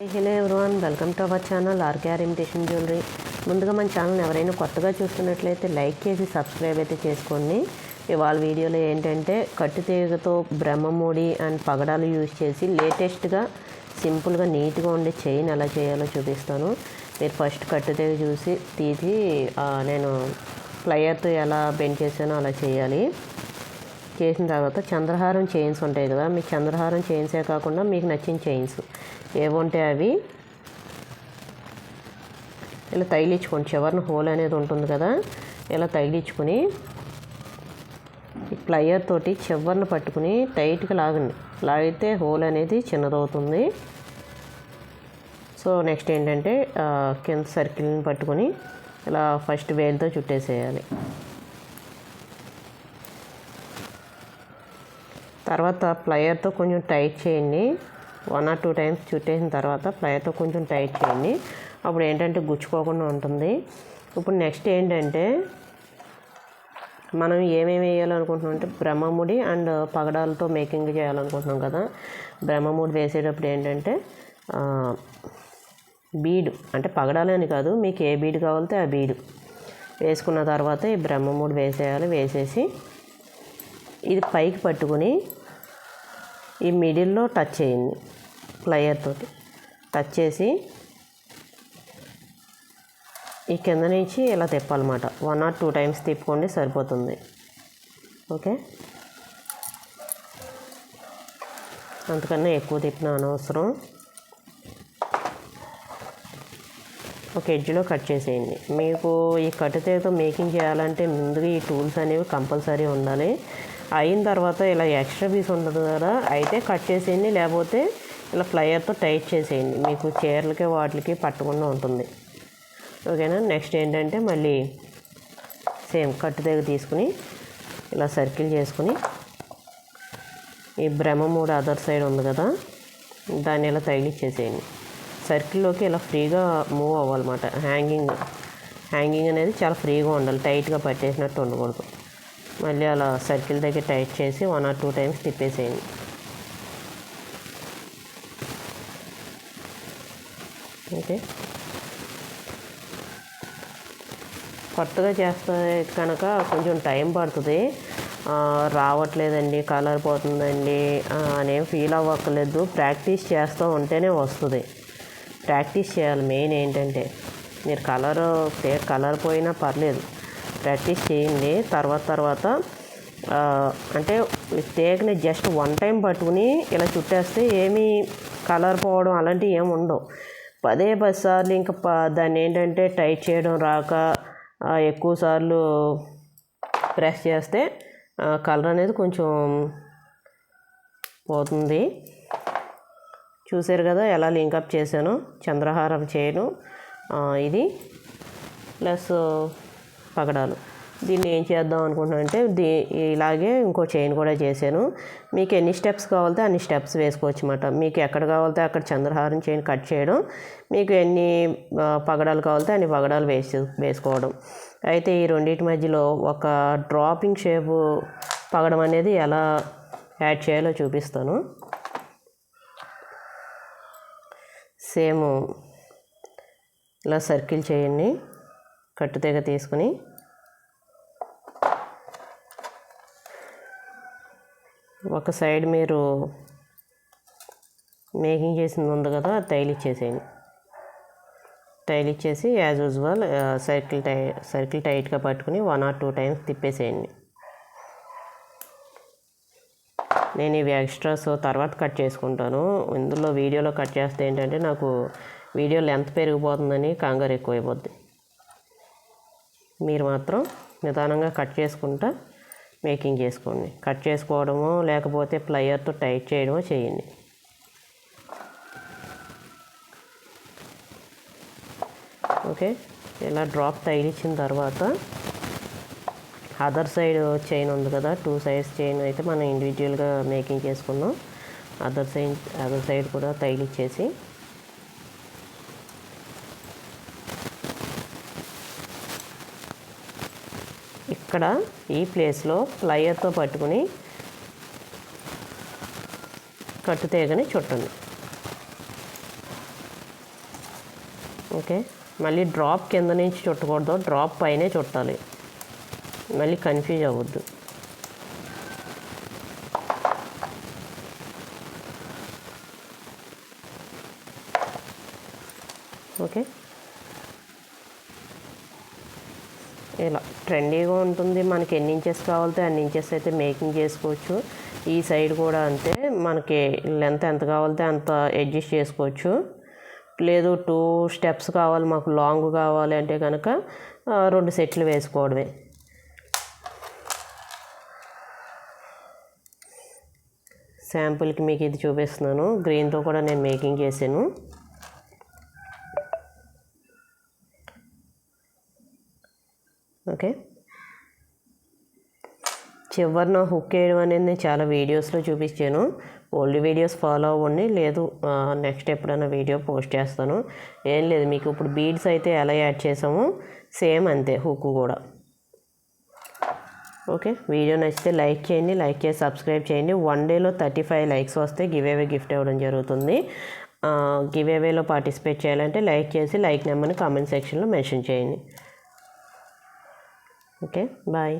Hello everyone, welcome to our channel RKR imitation jewellery. ముందుగా మన channel ఎవరైనా కొత్తగా చూస్తున్నట్లయితే లైక్ చేసి సబ్స్క్రైబ్ అయితే చేసుకోండి. ఇవాళ వీడియోలో ఏంటంటే కట్టుతీగతో బ్రహ్మముడి అండ్ పగడాలు యూజ్ చేసి లేటెస్ట్గా సింపుల్గా నీట్గా ఉండే చైన్ ఎలా చేయాలో చూపిస్తాను. మీరు ఫస్ట్ కట్టుతీగ చూసి తీసి నేను ప్లయర్తో ఎలా బెండ్ చేసానో అలా చేయాలి. చేసిన తర్వాత చంద్రహారం చైన్స్ ఉంటాయి కదా, మీకు చంద్రహారం చైన్సే కాకుండా మీకు నచ్చిన చైన్స్ ఏముంటే అవి ఇలా తగిలించుకోండి. చివరిన హోల్ అనేది ఉంటుంది కదా, ఇలా తగిలించుకొని ఈ ప్లయర్ తోటి చివరిన పట్టుకుని టైట్గా లాగండి. లాగితే హోల్ అనేది చిన్నదవుతుంది. సో నెక్స్ట్ ఏంటంటే కింద సర్కిల్ని పట్టుకొని ఇలా ఫస్ట్ వేలుతో చుట్టేసేయాలి. తర్వాత ప్లయర్తో కొంచెం టైట్ చేయండి. 1 or 2 times చుట్టేసిన తర్వాత ప్లయర్తో కొంచెం టైట్ చేయండి. అప్పుడు ఏంటంటే గుచ్చుకోకుండా ఉంటుంది. ఇప్పుడు నెక్స్ట్ ఏంటంటే మనం ఏమేమి వేయాలనుకుంటున్నాం అంటే బ్రహ్మముడి అండ్ పగడాలతో మేకింగ్ చేయాలనుకుంటున్నాం కదా. బ్రహ్మముడి వేసేటప్పుడు ఏంటంటే బీడు అంటే పగడాలని కాదు, మీకు ఏ బీడు కావాలితే ఆ బీడు వేసుకున్న తర్వాత ఈ బ్రహ్మముడి వేసేయాలి. వేసేసి ఇది పైకి పట్టుకుని ఈ మిడిల్లో టచ్ చేయండి. ప్లయర్ తోటి టచ్ చేసి ఈ కింద నుంచి ఇలా తిప్పాలన్నమాట. 1 or 2 times తిప్పుకోండి, సరిపోతుంది. ఓకే, అంతకన్నా ఎక్కువ తిప్పిన అనవసరం. ఒక ఎడ్జ్లో కట్ చేసేయండి. మీకు ఈ కట్టుతీగతో మేకింగ్ చేయాలంటే ముందుగా ఈ టూల్స్ అనేవి కంపల్సరీ ఉండాలి. అయిన తర్వాత ఇలా ఎక్స్ట్రా పీస్ ఉంటుంది కదా, అయితే కట్ చేసేయండి, లేకపోతే ఇలా ప్లయర్తో టైట్ చేసేయండి. మీకు చీరలకి వాటికి పట్టకుండా ఉంటుంది. ఓకేనా. నెక్స్ట్ ఏంటంటే మళ్ళీ సేమ్ కట్టుతీగ తీసుకుని ఇలా సర్కిల్ చేసుకుని ఈ బ్రహ్మముడి అదర్ సైడ్ ఉంది కదా, దాన్ని ఇలా తగిలిచ్చేసేయండి. సర్కిల్లోకి ఇలా ఫ్రీగా మూవ్ అవ్వాలన్నమాట. హ్యాంగింగ్ అనేది చాలా ఫ్రీగా ఉండాలి, టైట్గా పట్టేసినట్టు ఉండకూడదు. మళ్ళీ అలా సర్కిల్ దగ్గర టైట్ చేసి 1 or 2 times తిప్పేసేయండి. ఓకే, కొత్తగా చేస్తే కనుక కొంచెం టైం పడుతుంది. రావట్లేదండి, కలర్ పోతుందండి అనేం ఫీల్ అవ్వక్కర్లేదు. ప్రాక్టీస్ చేస్తూ ఉంటేనే వస్తుంది. ప్రాక్టీస్ చేయాలి. మెయిన్ ఏంటంటే మీరు కలర్ పోయినా పర్లేదు, ప్రాక్టీస్ చేయండి. తర్వాత అంటే తేగని జస్ట్ 1 time పట్టుకుని ఇలా చుట్టేస్తే ఏమీ కలర్ పోవడం అలాంటివి ఏమి ఉండవు. 10 సార్లు ఇంకా దాన్ని ఏంటంటే టైట్ చేయడం రాక ఎక్కువ సార్లు ప్రెస్ చేస్తే కలర్ అనేది కొంచెం పోతుంది. చూసారు కదా ఎలా లింకప్ చేశాను. చంద్రహారం చేయను ఇది ప్లస్ పగడాలు. దీన్ని ఏం చేద్దాం అనుకుంటున్నానంటే ఇలాగే ఇంకో చైన్ కూడా చేశాను. మీకు ఎన్ని స్టెప్స్ కావాలితే అన్ని స్టెప్స్ వేసుకోవచ్చు అన్నమాట. మీకు ఎక్కడ కావాలితే అక్కడ చంద్రహారం చైన్ కట్ చేయడం, మీకు ఎన్ని పగడాలు కావాలితే అన్ని పగడాలు వేసుకోవడం. అయితే ఈ రెండింటి మధ్యలో ఒక డ్రాపింగ్ షేప్ పగడం అనేది ఎలా యాడ్ చేయాలో చూపిస్తాను. సేమ్ ఇలా సర్కిల్ చేయండి. కట్టుతీగ తీసుకుని ఒక సైడ్ మీరు మేకింగ్ చేసింది ఉంది కదా, అది తగిలిచ్చేసేయండి. తగిలిచ్చేసి యాజ్ యూజువల్ సర్కిల్ టైట్గా పట్టుకుని 1 or 2 times తిప్పేసేయండి. నేను ఇవి ఎక్స్ట్రాస్ తర్వాత కట్ చేసుకుంటాను. ఇందులో వీడియోలో కట్ చేస్తే ఏంటంటే నాకు వీడియో లెంత్ పెరిగిపోతుందని కంగారు ఎక్కువైపోద్ది. మీరు మాత్రం నిదానంగా కట్ చేసుకుంటా మేకింగ్ చేసుకోండి. కట్ చేసుకోవడమో లేకపోతే ప్లయర్తో టైట్ చేయడమో చేయండి. ఓకే, ఇలా డ్రాప్ తగిలించిన తర్వాత అదర్ సైడ్ చైన్ ఉంది కదా, 2 sides చైన్ అయితే మనం ఇండివిజువల్గా మేకింగ్ చేసుకున్నాం. అదర్ సైడ్ కూడా తగిలిచ్చేసి ఇక్కడ ఈ ప్లేస్లో ప్లయర్తో పట్టుకుని కట్టుతీగని చుట్టండి. ఓకే, మళ్ళీ డ్రాప్ కింద నుంచి చుట్టకూడదు, డ్రాప్ పైనే చుట్టాలి, మళ్ళీ కన్ఫ్యూజ్ అవ్వద్దు. ఓకే, ఇలా ట్రెండీగా ఉంటుంది. మనకి ఎన్ని ఇంచెస్ కావాలితే అన్ని ఇంచెస్ అయితే మేకింగ్ చేసుకోవచ్చు. ఈ సైడ్ కూడా అంతే, మనకి లెంత్ ఎంత కావాలితే అంత అడ్జస్ట్ చేసుకోవచ్చు. లేదు 2 స్టెప్స్ కావాలి మాకు, లాంగ్ కావాలి అంటే కనుక 2 సెట్లు వేసుకోవడమే. శాంపుల్కి మీకు ఇది చూపిస్తున్నాను, గ్రీన్తో కూడా నేను మేకింగ్ చేశాను. ఓకే, చివరిన హుక్ వేయడం అనేది నేను చాలా వీడియోస్లో చూపించాను. ఓల్డ్ వీడియోస్ ఫాలో అవ్వండి, లేదు నెక్స్ట్ ఎప్పుడైనా వీడియో పోస్ట్ చేస్తాను. ఏం లేదు, మీకు ఇప్పుడు బీడ్స్ అయితే ఎలా యాడ్ చేసామో సేమ్ అంతే హుక్ కూడా. ఓకే, వీడియో నచ్చితే లైక్ చేయండి, లైక్ చేసి సబ్స్క్రైబ్ చేయండి. 1 డేలో 35 లైక్స్ వస్తే గివ్ అవే గిఫ్ట్ ఇవ్వడం జరుగుతుంది. గివ్ అవేలో పార్టిసిపేట్ చేయాలంటే లైక్ చేసి లైక్ నెంబర్ని కామెంట్ సెక్షన్లో మెన్షన్ చేయండి. Okay, bye.